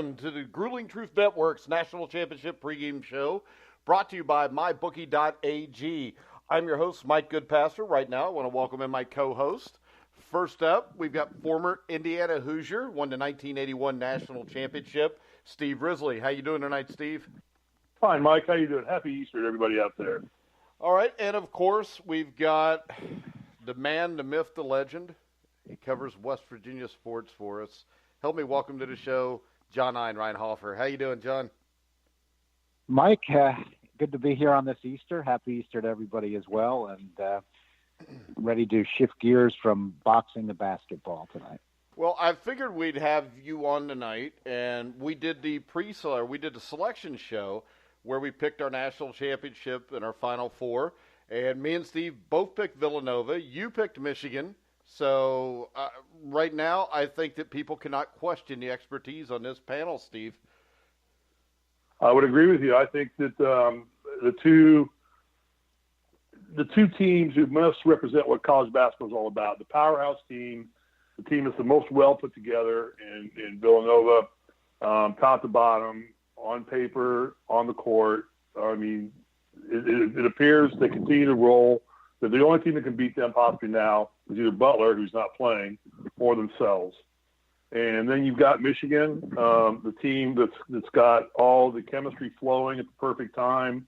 welcome to the Grueling Truth Network's National Championship pregame show, brought to you by MyBookie.ag. I'm your host, Mike Goodpaster. Right now, I want to welcome in my co-host. First up, we've got former Indiana Hoosier, won the 1981 National Championship, Steve Risley. How you doing tonight, Steve? Fine, Mike. How you doing? Happy Easter to everybody out there. All right, and of course, we've got the man, the myth, the legend. He covers West Virginia sports for us. Help me welcome to the show, John Einreinhofer. How you doing, John? Mike, good to be here on this Easter. Happy Easter to everybody as well, and ready to shift gears from boxing to basketball tonight. Well, I figured we'd have you on tonight, and we did the selection show where we picked our national championship and our Final Four, and me and Steve both picked Villanova. You picked Michigan. So right now, I think that people cannot question the expertise on this panel, Steve. I would agree with you. I think that the two teams who most represent what college basketball is all about, the powerhouse team, the team that's the most well put together in Villanova, top to bottom, on paper, on the court. I mean, it appears they continue to roll. They're the only team that can beat them possibly now is either Butler, who's not playing, or themselves. And then you've got Michigan, the team that's got all the chemistry flowing at the perfect time.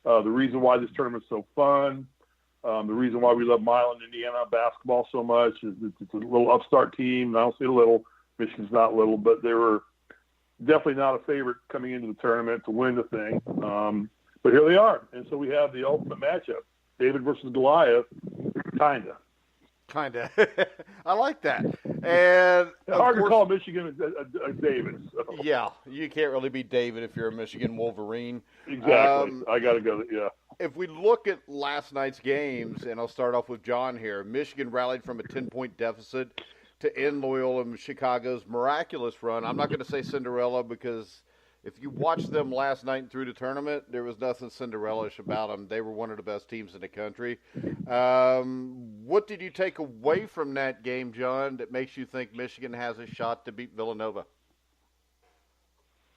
The reason why this tournament's so fun, the reason why we love Milan, Indiana basketball so much is it's a little upstart team. I don't say little. Michigan's not little, but they were definitely not a favorite coming into the tournament to win the thing. But here they are. And so we have the ultimate matchup. David versus Goliath, kinda. I like that. And it's hard to call Michigan a David. So. Yeah, you can't really be David if you're a Michigan Wolverine. Exactly. I got to go. Yeah. If we look at last night's games, and I'll start off with John here, Michigan rallied from a 10-point deficit to end Loyola Chicago's miraculous run. I'm not going to say Cinderella because if you watched them last night through the tournament, there was nothing Cinderella-ish about them. They were one of the best teams in the country. What did you take away from that game, John, that makes you think Michigan has a shot to beat Villanova?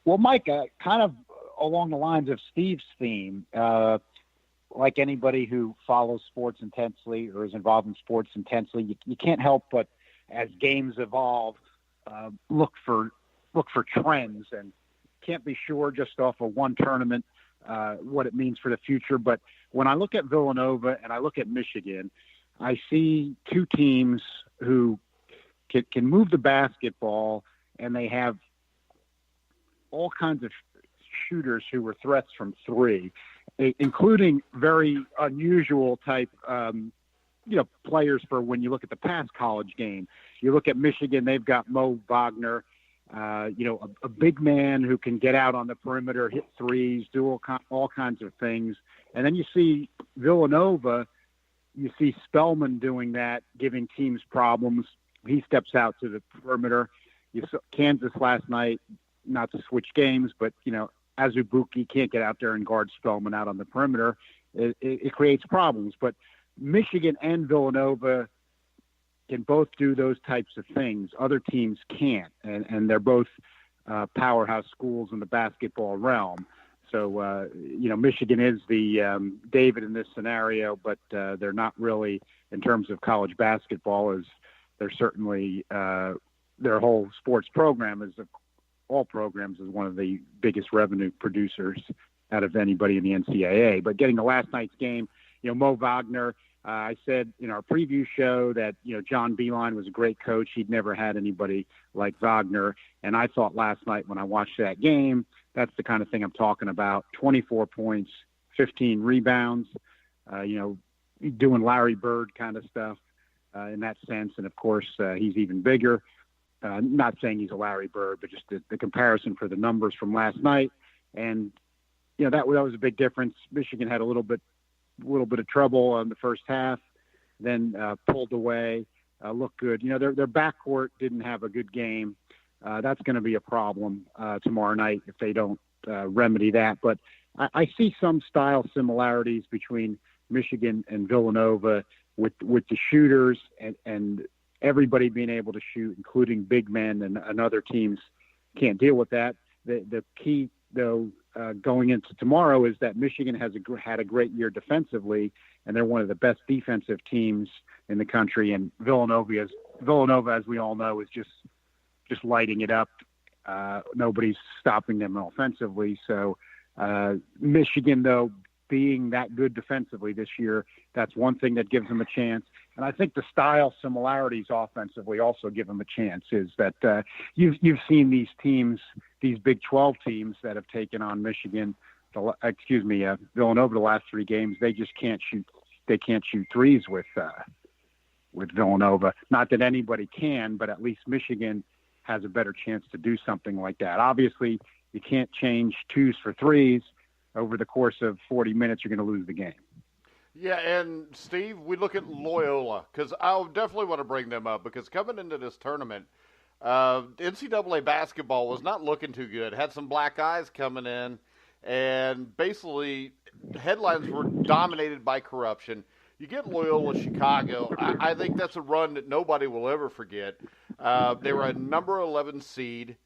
Well, Mike, kind of along the lines of Steve's theme, like anybody who follows sports intensely or is involved in sports intensely, you can't help but, as games evolve, look for trends, and can't be sure just off of one tournament what it means for the future. But when I look at Villanova and I look at Michigan, I see two teams who can move the basketball, and they have all kinds of shooters who were threats from three, including very unusual type players for when you look at the past college game. You look at Michigan, they've got Mo Wagner, a big man who can get out on the perimeter, hit threes, do all kinds of things. And then you see Villanova, you see Spellman doing that, giving teams problems. He steps out to the perimeter. You saw Kansas last night, not to switch games, but, Azubuike can't get out there and guard Spellman out on the perimeter. It creates problems. But Michigan and Villanova can both do those types of things. Other teams can't, and they're both powerhouse schools in the basketball realm. So, Michigan is the David in this scenario, but they're not really, in terms of college basketball, as they're certainly their whole sports program is all programs is one of the biggest revenue producers out of anybody in the NCAA. But getting to last night's game, Mo Wagner, I said in our preview show that, John Beilein was a great coach. He'd never had anybody like Wagner. And I thought last night when I watched that game, that's the kind of thing I'm talking about. 24 points, 15 rebounds, doing Larry Bird kind of stuff in that sense. And, of course, he's even bigger. Not saying he's a Larry Bird, but just the comparison for the numbers from last night. And, that was a big difference. Michigan had a little bit of trouble in the first half, then pulled away, looked good. Their backcourt didn't have a good game. That's going to be a problem tomorrow night if they don't remedy that. But I see some style similarities between Michigan and Villanova with the shooters and everybody being able to shoot, including big men and other teams can't deal with that. The key, though, going into tomorrow is that Michigan had a great year defensively, and they're one of the best defensive teams in the country. And Villanova, as we all know, is just lighting it up. Nobody's stopping them offensively. So Michigan, though, being that good defensively this year, that's one thing that gives them a chance. And I think the style similarities offensively also give them a chance. Is that you've seen these teams, these Big 12 teams that have taken on Michigan, Villanova the last 3 games. They just can't shoot. They can't shoot threes with Villanova. Not that anybody can, but at least Michigan has a better chance to do something like that. Obviously, you can't change 2s for 3s. Over the course of 40 minutes, you're going to lose the game. Yeah, and Steve, we look at Loyola, because I definitely want to bring them up, because coming into this tournament, NCAA basketball was not looking too good. Had some black eyes coming in, and basically headlines were dominated by corruption. You get Loyola Chicago, I think that's a run that nobody will ever forget. They were a number 11 seed.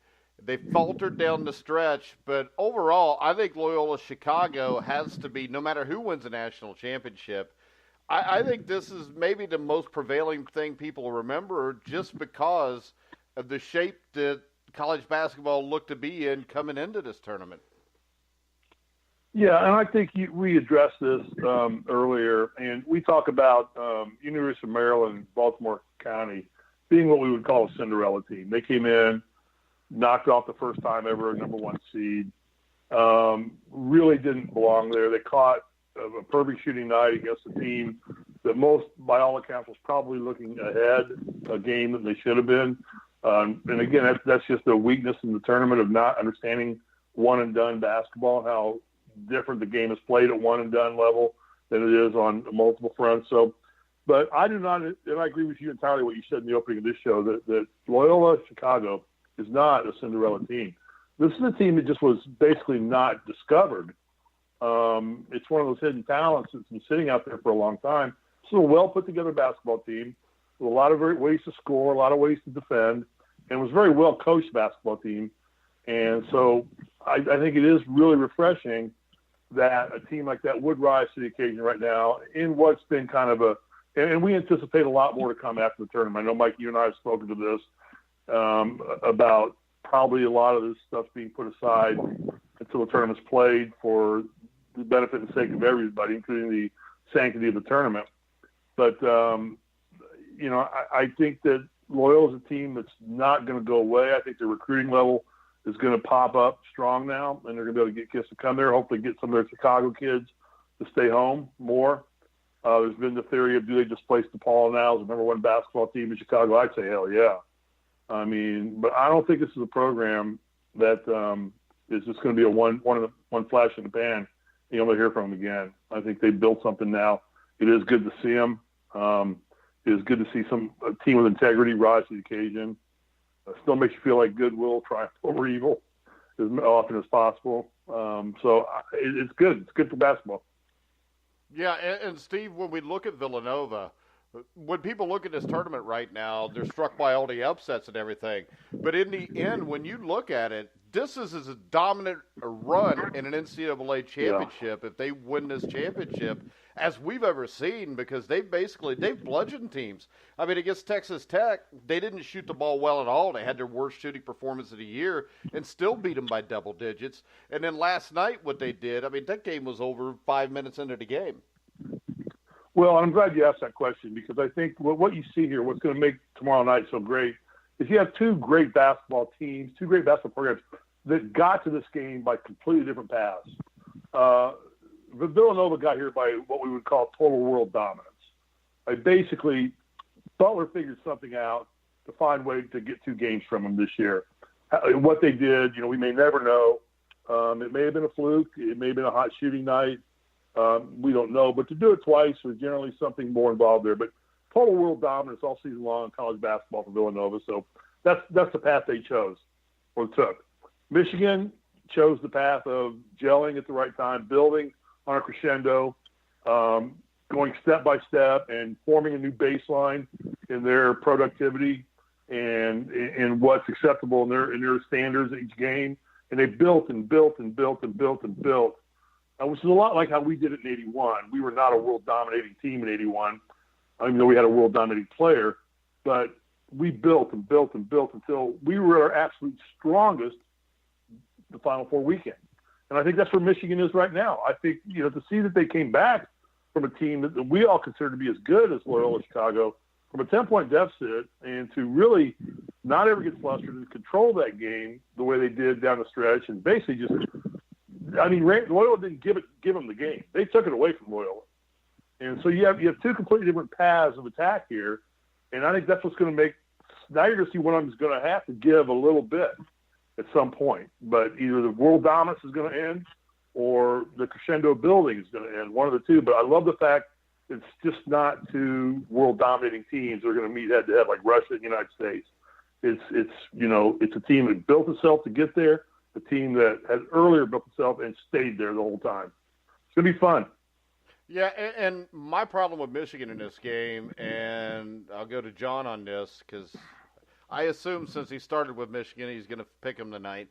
They faltered down the stretch, but overall, I think Loyola Chicago has to be, no matter who wins the national championship, I think this is maybe the most prevailing thing people remember, just because of the shape that college basketball looked to be in coming into this tournament. Yeah, and I think we addressed this earlier, and we talk about University of Maryland, Baltimore County, being what we would call a Cinderella team. They came in, knocked off the first time ever a number 1 seed, really didn't belong there. They caught a perfect shooting night against a team that most, by all accounts, was probably looking ahead, a game that they should have been. And again, that's just a weakness in the tournament of not understanding one-and-done basketball, how different the game is played at one-and-done level than it is on multiple fronts. So, but I do not, and I agree with you entirely what you said in the opening of this show, that Loyola Chicago is not a Cinderella team. This is a team that just was basically not discovered. It's one of those hidden talents that's been sitting out there for a long time. It's a well put together basketball team with a lot of ways to score, a lot of ways to defend, and it was a very well coached basketball team. And so I think it is really refreshing that a team like that would rise to the occasion right now in what's been kind of and we anticipate a lot more to come after the tournament. I know, Mike, you and I have spoken to this about probably a lot of this stuff being put aside until the tournament's played for the benefit and sake of everybody, including the sanctity of the tournament. But, I think that Loyola is a team that's not going to go away. I think the recruiting level is going to pop up strong now, and they're going to be able to get kids to come there, hopefully get some of their Chicago kids to stay home more. There's been the theory of, do they displace DePaul now as the number 1 basketball team in Chicago? I'd say hell yeah. I mean, but I don't think this is a program that is just going to be one flash in the pan. You'll never hear from them again. I think they built something now. It is good to see them. It is good to see a team with integrity rise to the occasion. Still makes you feel like good will triumph over evil as often as possible. So it's good. It's good for basketball. Yeah, and Steve, when we look at Villanova, when people look at this tournament right now, they're struck by all the upsets and everything. But in the end, when you look at it, this is as dominant a run in an NCAA championship, if they win this championship, as we've ever seen, because they've bludgeoned teams. I mean, against Texas Tech, they didn't shoot the ball well at all. They had their worst shooting performance of the year and still beat them by double digits. And then last night, what they did, I mean, that game was over 5 minutes into the game. Well, I'm glad you asked that question, because I think what you see here, what's going to make tomorrow night so great, is you have 2 great basketball teams, 2 great basketball programs that got to this game by completely different paths. Villanova got here by what we would call total world dominance. Basically, Butler figured something out to find a way to get 2 games from them this year. What they did, we may never know. It may have been a fluke. It may have been a hot shooting night. We don't know. But to do it twice was generally something more involved there. But total world dominance all season long in college basketball for Villanova. So that's the path they chose or took. Michigan chose the path of gelling at the right time, building on a crescendo, going step by step and forming a new baseline in their productivity and what's acceptable in their standards each game. And they built and built and built and built and built, which is a lot like how we did it in '81. We were not a world-dominating team in '81, even though we had a world-dominating player. But we built and built and built until we were our absolute strongest the Final Four weekend. And I think that's where Michigan is right now. I think, to see that they came back from a team that we all consider to be as good as Loyola Chicago from a 10-point deficit, and to really not ever get flustered and control that game the way they did down the stretch, and basically just, Loyola didn't give them the game. They took it away from Loyola. And so you have two completely different paths of attack here, and I think that's what's going to make – now you're going to see one of them is going to have to give a little bit at some point. But either the world dominance is going to end or the crescendo building is going to end, one of the two. But I love the fact it's just not two world-dominating teams that are going to meet head-to-head like Russia and the United States. It's a team that built itself to get there, a team that had earlier built itself and stayed there the whole time. It's going to be fun. Yeah, and my problem with Michigan in this game, and I'll go to John on this because I assume since he started with Michigan, he's going to pick them tonight.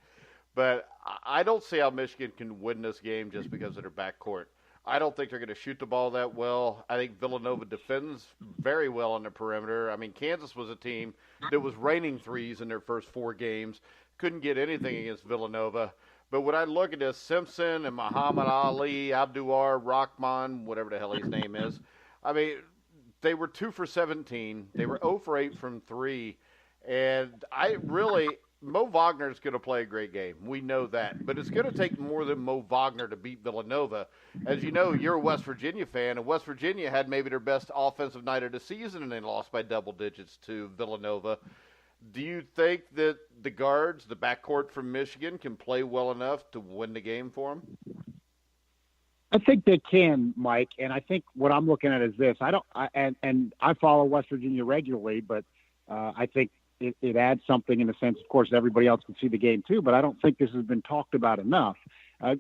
But I don't see how Michigan can win this game just because of their backcourt. I don't think they're going to shoot the ball that well. I think Villanova defends very well on the perimeter. I mean, Kansas was a team that was raining threes in their first 4 games. Couldn't get anything against Villanova. But when I look at this, Simpson and Muhammad Ali, Abdullah, Rahman, whatever the hell his name is, I mean, they were 2 for 17. They were 0 for 8 from 3. And Mo Wagner is going to play a great game. We know that. But it's going to take more than Mo Wagner to beat Villanova. As you know, you're a West Virginia fan, and West Virginia had maybe their best offensive night of the season, and they lost by double digits to Villanova. Do you think that the guards, the backcourt from Michigan, can play well enough to win the game for them? I think they can, Mike, and I think what I'm looking at is this. I follow West Virginia regularly, but I think it adds something in the sense, of course, everybody else can see the game too, but I don't think this has been talked about enough.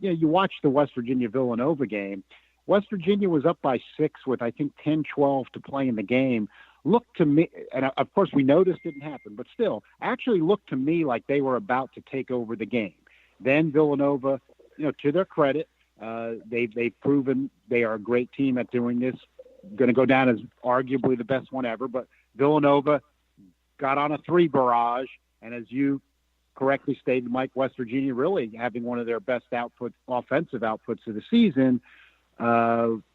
You watch the West Virginia-Villanova game. West Virginia was up by 6 with, I think, 10-12 to play in the game. Looked to me, and of course we know this didn't happen, but still, actually looked to me like they were about to take over the game. Then Villanova, to their credit, they've proven they are a great team at doing this. Going to go down as arguably the best one ever, but Villanova got on a 3 barrage, and as you correctly stated, Mike, West Virginia really having one of their best offensive outputs of the season,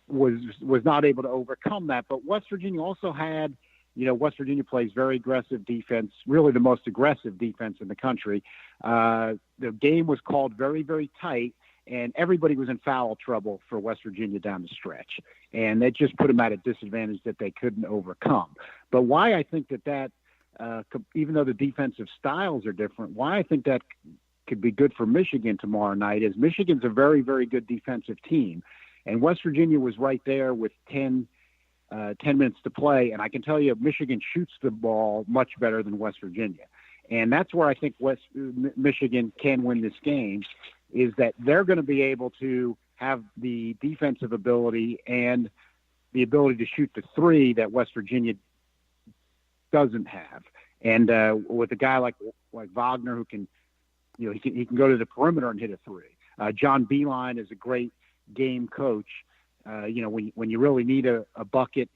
was not able to overcome that. But West Virginia also had, West Virginia plays very aggressive defense, really the most aggressive defense in the country. The game was called very, very tight, and everybody was in foul trouble for West Virginia down the stretch. And that just put them at a disadvantage that they couldn't overcome. But why I think that even though the defensive styles are different, why I think that could be good for Michigan tomorrow night is Michigan's a very, very good defensive team. And West Virginia was right there with 10 minutes to play. And I can tell you Michigan shoots the ball much better than West Virginia. And that's where I think Michigan can win this game, is that they're going to be able to have the defensive ability and the ability to shoot the 3 that West Virginia doesn't have. And with a guy like Wagner who can, he can go to the perimeter and hit a 3. John Beilein is a great game coach. When you really need a bucket,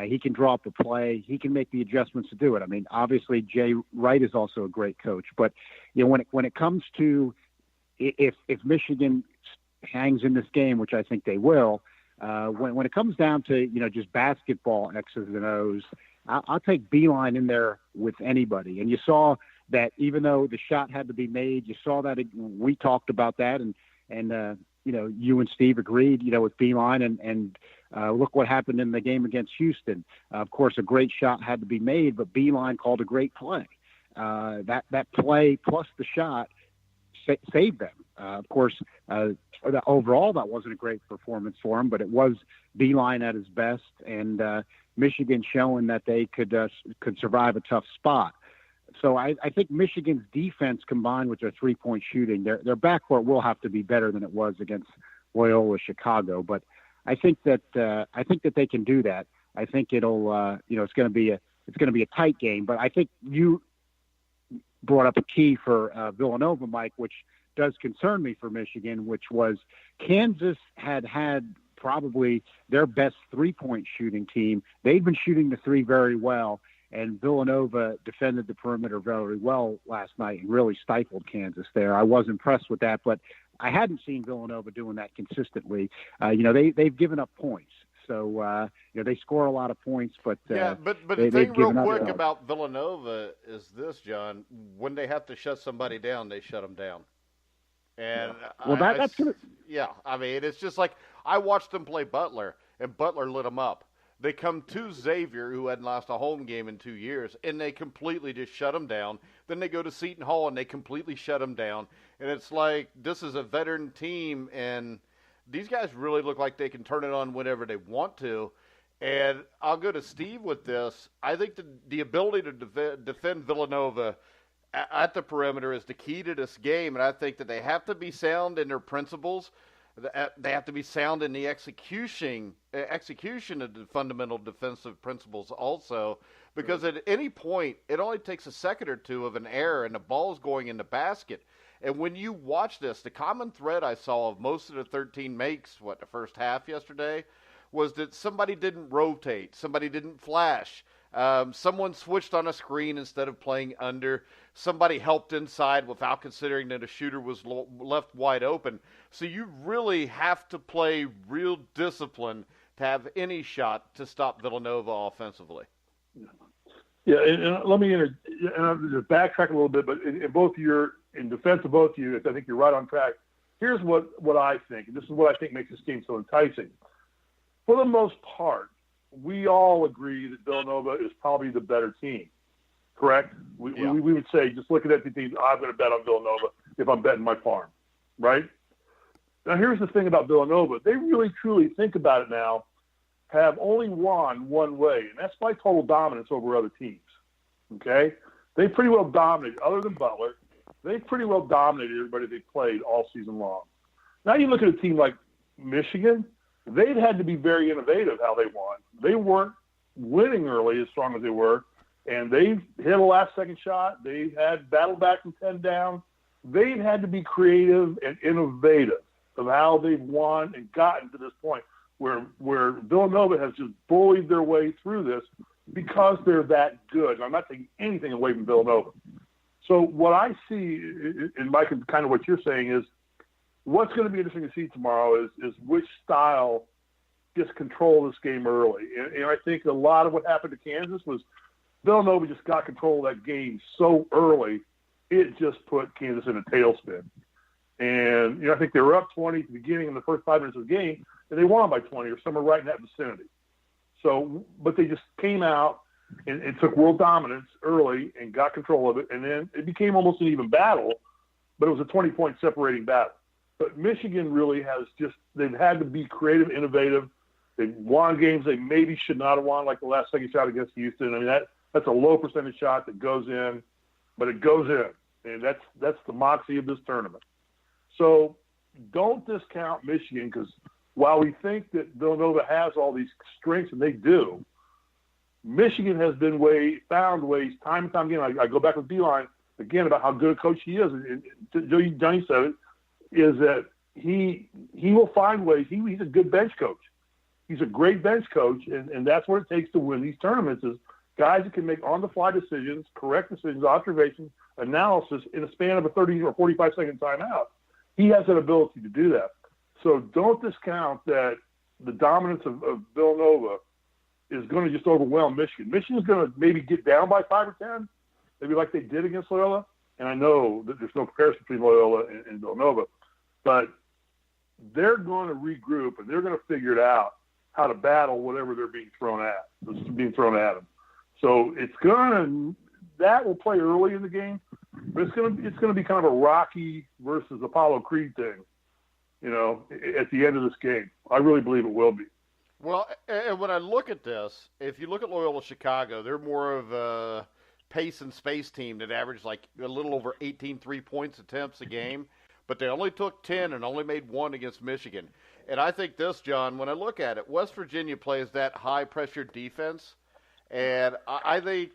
he can draw up a play. He can make the adjustments to do it. I mean, obviously Jay Wright is also a great coach, but when it comes to if Michigan hangs in this game, which I think they will, when it comes down to just basketball X's and O's, I'll take Beilein in there with anybody. And you saw that even though the shot had to be made, you saw that we talked about that, and you and Steve agreed, with Beilein, and look what happened in the game against Houston. Of course, a great shot had to be made, but Beilein called a great play. That play plus the shot saved them. Of course, overall that wasn't a great performance for him, but it was Beilein at his best, and Michigan showing that they could survive a tough spot. So I think Michigan's defense combined with their 3-point shooting, their backcourt will have to be better than it was against Loyola Chicago. But I think that they can do that. I think it'll it's going to be a tight game. But I think brought up a key for Villanova, Mike, which does concern me for Michigan, which was Kansas had probably their best three-point shooting team. They'd been shooting the three very well, and Villanova defended the perimeter very well last night and really stifled Kansas there. I was impressed with that, but I hadn't seen Villanova doing that consistently. They've given up points. So, they score a lot of points, but but the thing real quick about Villanova is this, John. When they have to shut somebody down, they shut them down. And that's good. Yeah, I mean, it's just like I watched them play Butler, and Butler lit them up. They come to Xavier, who hadn't lost a home game in 2 years, and they completely just shut them down. Then they go to Seton Hall, and they completely shut them down. And it's like this is a veteran team, and these guys really look like they can turn it on whenever they want to. And I'll go to Steve with this. I think the ability to defend Villanova at the perimeter is the key to this game, and I think that they have to be sound in their principles. They have to be sound in the execution of the fundamental defensive principles also, because at any point, it only takes a second or two of an error, and the ball's going in the basket. And when you watch this, the common thread I saw of most of the 13 makes, the first half yesterday, was that somebody didn't rotate, somebody didn't flash. Someone switched on a screen instead of playing under. Somebody helped inside without considering that a shooter was left wide open. So you really have to play real discipline to have any shot to stop Villanova offensively. Yeah, and let me just backtrack a little bit, but in defense of both of you, I think you're right on track. Here's what I think, and this is what I think makes this game so enticing. For the most part, we all agree that Villanova is probably the better team, correct? We would say, just looking at the teams, I'm going to bet on Villanova if I'm betting my farm, right? Now, here's the thing about Villanova. They really, truly think about it now, have only won one way, and that's by total dominance over other teams, okay? They pretty well dominated, other than Butler, they pretty well dominated everybody they played all season long. Now you look at a team like Michigan, they've had to be very innovative how they won. They weren't winning early as strong as they were, and they hit a last-second shot. They had battled back from 10 down. They've had to be creative and innovative of how they've won and gotten to this point where Villanova has just bullied their way through this because they're that good. And I'm not taking anything away from Villanova. So what I see, and Mike, kind of what you're saying is, what's going to be interesting to see tomorrow is which style gets control of this game early. And I think a lot of what happened to Kansas was Villanova just got control of that game so early, it just put Kansas in a tailspin. And, I think they were up 20 at the beginning in the first 5 minutes of the game, and they won by 20 or somewhere right in that vicinity. So, but they just came out and took world dominance early and got control of it, and then it became almost an even battle, but it was a 20-point separating battle. But Michigan really has they've had to be creative, innovative. They've won games they maybe should not have won, like the last second shot against Houston. I mean, that's a low percentage shot that goes in, but it goes in. And that's the moxie of this tournament. So don't discount Michigan, because while we think that Villanova has all these strengths, and they do, Michigan has found ways time and time again. I go back with Beeline again about how good a coach he is. And Johnny said it, is that he will find ways. He's a good bench coach. He's a great bench coach, and that's what it takes to win these tournaments is guys that can make on-the-fly decisions, correct decisions, observations, analysis in a span of a 30 or 45-second timeout. He has that ability to do that. So don't discount that the dominance of Villanova is going to just overwhelm Michigan. Michigan's going to maybe get down by 5 or 10, maybe like they did against Loyola. And I know that there's no comparison between Loyola and Villanova, but they're going to regroup and they're going to figure it out how to battle whatever they're being thrown at. Them. So that will play early in the game, but it's going to be kind of a Rocky versus Apollo Creed thing, at the end of this game. I really believe it will be. Well, and when I look at this, if you look at Loyola Chicago, they're more of a pace and space team that averaged like a little over 18 3-point attempts a game, but they only took 10 and only made 1 against Michigan. And I think this, John, when I look at it, West Virginia plays that high-pressure defense, And I think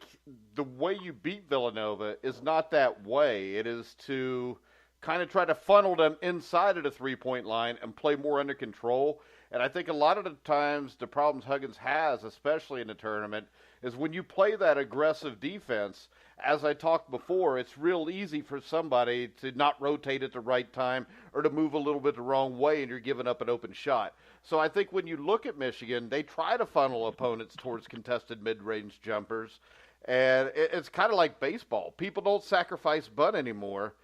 the way you beat Villanova is not that way. It is to kind of try to funnel them inside of the three-point line and play more under control. And I think a lot of the times the problems Huggins has, especially in the tournament, is when you play that aggressive defense, as I talked before, it's real easy for somebody to not rotate at the right time or to move a little bit the wrong way and you're giving up an open shot. So I think when you look at Michigan, they try to funnel opponents towards contested mid-range jumpers. And it's kind of like baseball. People don't sacrifice bunt anymore.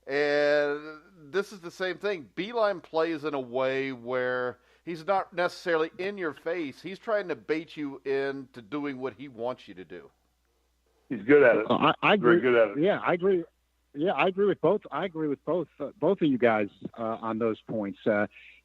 And this is the same thing. Beeline plays in a way where he's not necessarily in your face. He's trying to bait you into doing what he wants you to do. He's good at it. I agree. Very good at it. Yeah, I agree. Yeah, I agree with both. I agree with both of you guys on those points.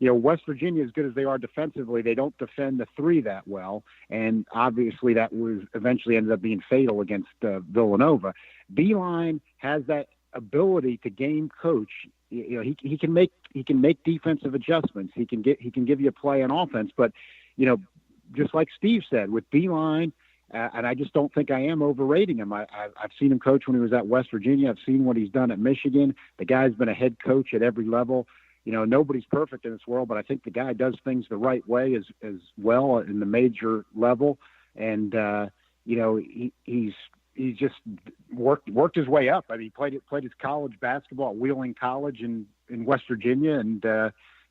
West Virginia, as good as they are defensively, they don't defend the three that well, and obviously that was eventually ended up being fatal against Villanova. Beeline has that ability to game coach. He can make defensive adjustments. He can give you a play on offense, but just like Steve said, with Beeline. And I just don't think I am overrating him. I've seen him coach when he was at West Virginia. I've seen what he's done at Michigan. The guy's been a head coach at every level. Nobody's perfect in this world, but I think the guy does things the right way as well in the major level. And, he's just worked his way up. I mean, he played his college basketball at Wheeling College in West Virginia and,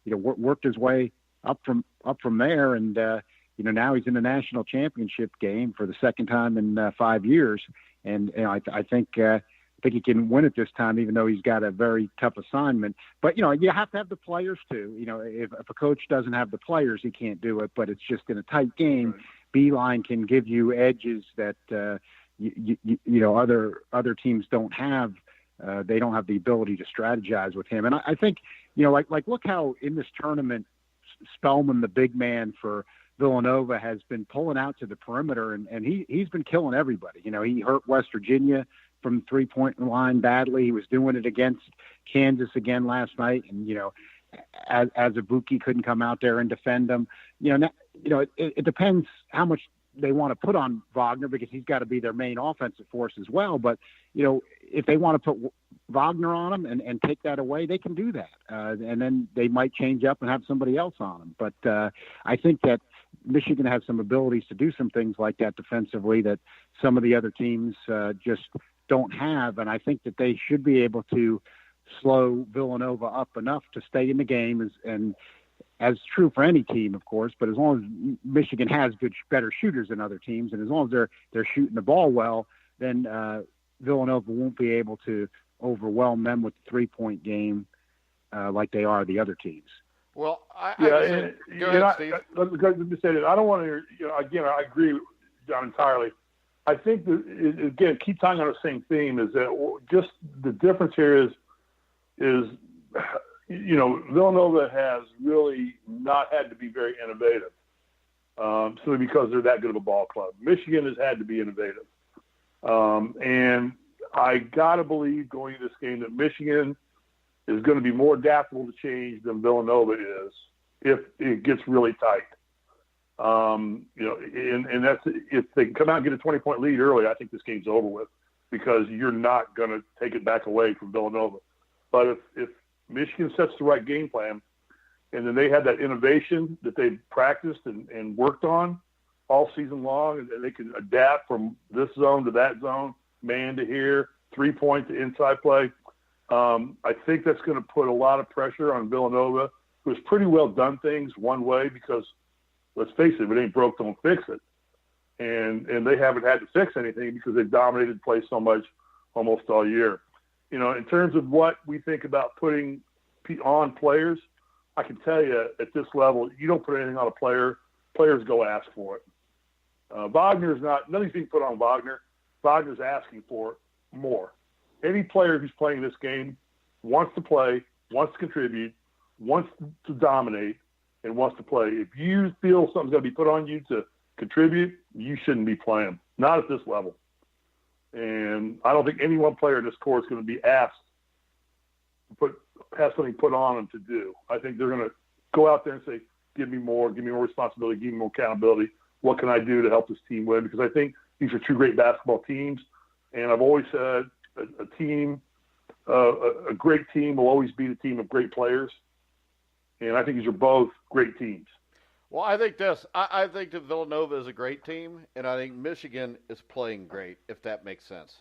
worked his way up from there. And, now he's in the national championship game for the second time in 5 years, and I think he can win it this time, even though he's got a very tough assignment. But you have to have the players too. If a coach doesn't have the players, he can't do it. But it's just in a tight game. Right. Beeline can give you edges that other teams don't have. They don't have the ability to strategize with him. And I think like look how in this tournament, Spellman, the big man for Villanova, has been pulling out to the perimeter, and he's been killing everybody. He hurt West Virginia from three-point line badly. He was doing it against Kansas again last night, and as Azubuike couldn't come out there and defend him. It depends how much they want to put on Wagner, because he's got to be their main offensive force as well. But if they want to put Wagner on him and take that away, they can do that, and then they might change up and have somebody else on him. But I think that Michigan has some abilities to do some things like that defensively that some of the other teams just don't have. And I think that they should be able to slow Villanova up enough to stay in the game, and as true for any team, of course, but as long as Michigan has better shooters than other teams, and as long as they're shooting the ball well, then Villanova won't be able to overwhelm them with the three-point game like they are the other teams. Well, go ahead, Steve. Let me say that I don't want to. Again, I agree with John entirely. I think that again, keep tying on the same theme, is that just the difference here is Villanova has really not had to be very innovative, simply because they're that good of a ball club. Michigan has had to be innovative, and I gotta believe going into this game that Michigan is going to be more adaptable to change than Villanova is if it gets really tight. And that's, if they can come out and get a 20-point lead early, I think this game's over with, because you're not going to take it back away from Villanova. But if Michigan sets the right game plan, and then they have that innovation that they've practiced and worked on all season long, and they can adapt from this zone to that zone, man to here, 3-point to inside play, I think that's going to put a lot of pressure on Villanova, who's pretty well done things one way, because let's face it, if it ain't broke, don't fix it. And they haven't had to fix anything because they've dominated play so much almost all year. In terms of what we think about putting on players, I can tell you at this level, you don't put anything on a player, players go ask for it. Wagner's nothing's being put on Wagner. Wagner's asking for it more. Any player who's playing this game wants to play, wants to contribute, wants to dominate, and wants to play. If you feel something's going to be put on you to contribute, you shouldn't be playing. Not at this level. And I don't think any one player in this court is going to be asked to have something put on them to do. I think they're going to go out there and say, give me more responsibility, give me more accountability. What can I do to help this team win? Because I think these are two great basketball teams. And I've always said a great team will always beat a team of great players. And I think these are both great teams. Well, I think this. I think that Villanova is a great team, and I think Michigan is playing great, if that makes sense.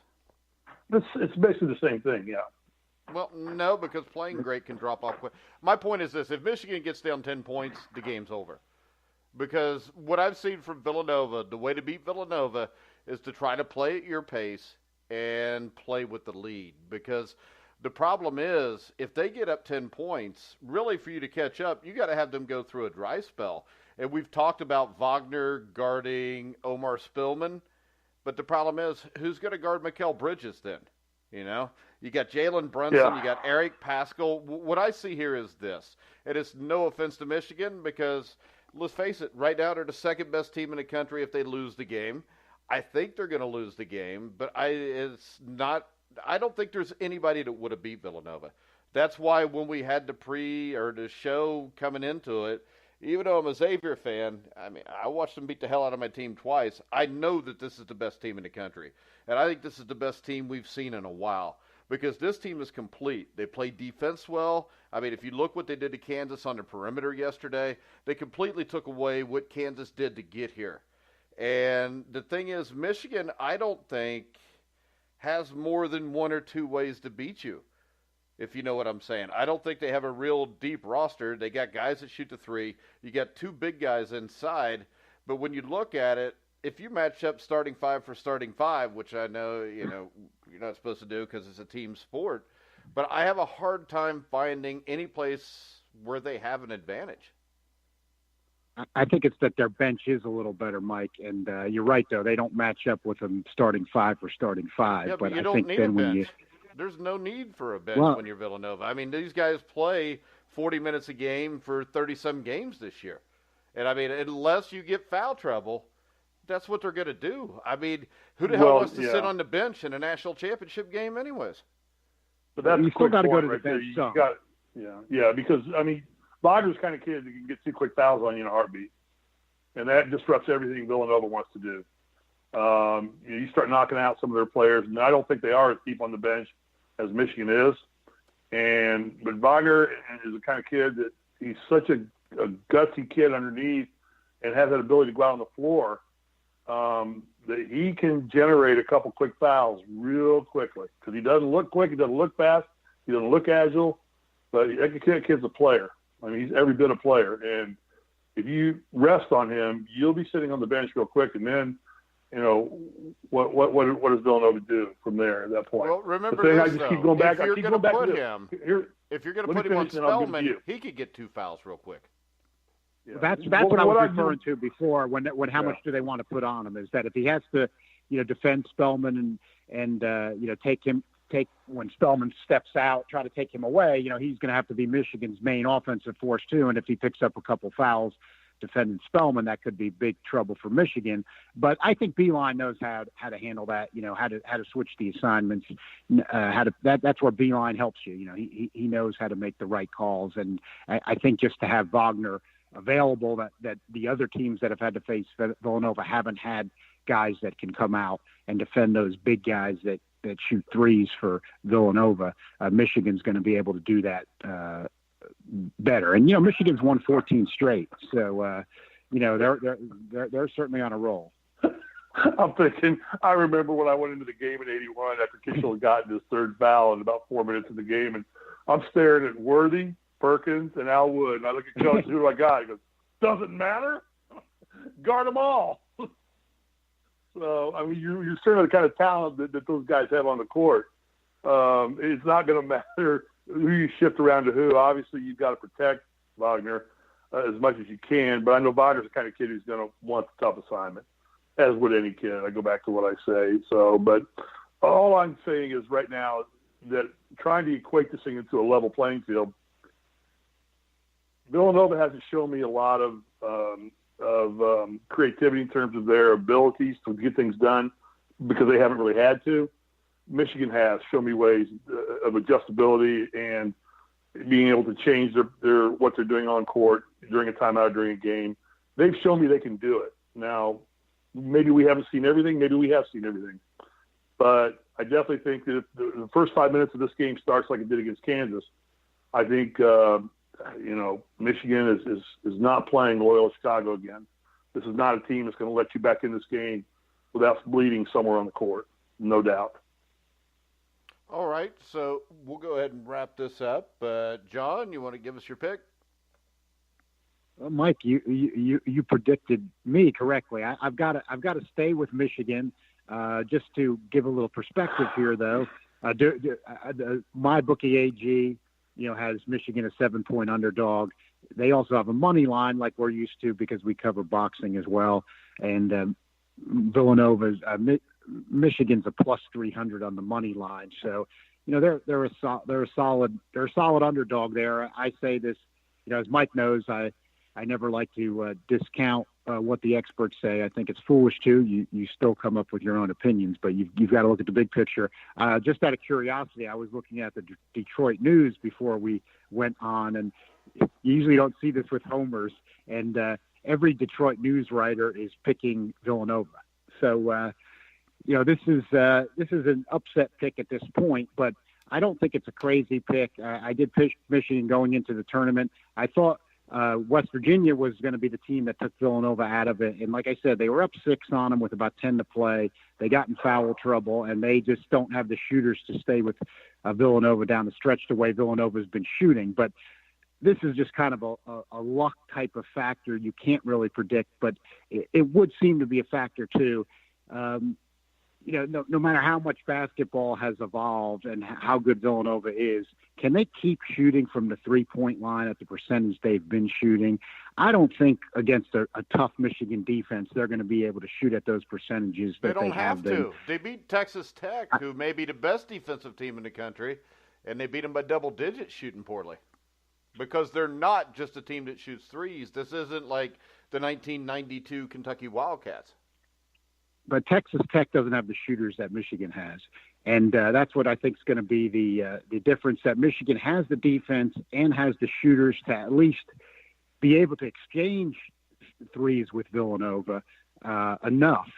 It's basically the same thing, yeah. Well, no, because playing great can drop off quick. My point is this. If Michigan gets down 10 points, the game's over. Because what I've seen from Villanova, the way to beat Villanova is to try to play at your pace and play with the lead. Because the problem is, if they get up 10 points, really for you to catch up, you got to have them go through a dry spell. And we've talked about Wagner guarding Omar Spillman, but the problem is, who's going to guard Mikal Bridges then? You know, you got Jalen Brunson, You got Eric Paschal. What I see here is this, and it's no offense to Michigan because, let's face it, right now they're the second best team in the country if they lose the game. I think they're going to lose the game, but I don't think there's anybody that would have beat Villanova. That's why when we had the show coming into it, even though I'm a Xavier fan, I mean, I watched them beat the hell out of my team twice. I know that this is the best team in the country. And I think this is the best team we've seen in a while because this team is complete. They play defense well. I mean, if you look what they did to Kansas on the perimeter yesterday, they completely took away what Kansas did to get here. And the thing is, Michigan, I don't think, has more than one or two ways to beat you, if you know what I'm saying. I don't think they have a real deep roster. They got guys that shoot the three. You got two big guys inside. But when you look at it, if you match up starting five for starting five, which I know, you're not supposed to do because it's a team sport, but I have a hard time finding any place where they have an advantage. I think it's that their bench is a little better, Mike. And you're right, though. They don't match up with them starting five for starting five. Yeah, but you I don't think need a bench. There's no need for a bench when you're Villanova. I mean, these guys play 40 minutes a game for 30-some games this year. And, I mean, unless you get foul trouble, that's what they're going to do. I mean, who the hell wants to sit on the bench in a national championship game anyways? But that's you still got to go to the bench. Because, I mean, Wagner's the kind of kid that can get two quick fouls on you in a heartbeat. And that disrupts everything Villanova wants to do. You start knocking out some of their players, and I don't think they are as deep on the bench as Michigan is. But Wagner is the kind of kid that he's such a gutsy kid underneath and has that ability to go out on the floor that he can generate a couple quick fouls real quickly because he doesn't look quick, he doesn't look fast, he doesn't look agile, but that kid's a player. I mean, he's every bit a player. And if you rest on him, you'll be sitting on the bench real quick, and then what does Villanova do from there at that point? Well, remember this, if you're going to put him on Spellman, he could get two fouls real quick. Yeah. That's what I was referring to before. When how much do they want to put on him? Is that if he has to, defend Spellman and take when Spellman steps out, try to take him away. He's going to have to be Michigan's main offensive force too. And if he picks up a couple fouls defending Spellman, that could be big trouble for Michigan. But I think Beilein knows how to handle that. How to switch the assignments. That's where Beilein helps you. He knows how to make the right calls. And I think just to have Wagner available, that the other teams that have had to face Villanova haven't had guys that can come out and defend those big guys that shoot threes for Villanova. Michigan's going to be able to do that better. And Michigan's won 14 straight, so they're certainly on a roll. I'm thinking. I remember when I went into the game in '81 after Kitchell had gotten his third foul in about 4 minutes of the game, and I'm staring at Worthy, Perkins, and Al Wood, and I look at Coach. Who do I got? He goes, "Doesn't matter. Guard them all." So, I mean, you're certainly the kind of talent that those guys have on the court. It's not going to matter who you shift around to who. Obviously, you've got to protect Wagner as much as you can. But I know Wagner's the kind of kid who's going to want the tough assignment, as would any kid. I go back to what I say. So, but all I'm saying is right now that trying to equate this thing into a level playing field, Villanova hasn't shown me a lot of creativity in terms of their abilities to get things done because they haven't really had to. Michigan has shown me ways of adjustability and being able to change their what they're doing on court during a timeout, during a game. They've shown me they can do it. Now, maybe we haven't seen everything. Maybe we have seen everything. But I definitely think that if the first 5 minutes of this game starts like it did against Kansas, I think, Michigan is not playing Loyola Chicago again. This is not a team that's going to let you back in this game without bleeding somewhere on the court, no doubt. All right, so we'll go ahead and wrap this up. John, you want to give us your pick? Well, Mike, you predicted me correctly. I've got to stay with Michigan. Just to give a little perspective here, though, my bookie AG, has Michigan a 7-point underdog. They also have a money line like we're used to because we cover boxing as well. And Villanova's Michigan's a plus 300 on the money line. So, they're a solid underdog there. I say this, as Mike knows, I never like to discount what the experts say. I think it's foolish too. You still come up with your own opinions, but you've got to look at the big picture. Just out of curiosity, I was looking at the Detroit News before we went on, and you usually don't see this with homers. And every Detroit News writer is picking Villanova. So this is an upset pick at this point, but I don't think it's a crazy pick. I did pick Michigan going into the tournament. I thought West Virginia was going to be the team that took Villanova out of it. And like I said, they were up 6 on them with about 10 to play. They got in foul trouble, and they just don't have the shooters to stay with Villanova down the stretch the way Villanova's been shooting. But this is just kind of a luck type of factor you can't really predict, but it would seem to be a factor too. No matter how much basketball has evolved and how good Villanova is, can they keep shooting from the 3-point line at the percentage they've been shooting? I don't think against a tough Michigan defense they're going to be able to shoot at those percentages that they have. They don't have to. They beat Texas Tech, who may be the best defensive team in the country, and they beat them by double digits shooting poorly. Because they're not just a team that shoots threes. This isn't like the 1992 Kentucky Wildcats. But Texas Tech doesn't have the shooters that Michigan has. And that's what I think is going to be the difference, that Michigan has the defense and has the shooters to at least be able to exchange threes with Villanova enough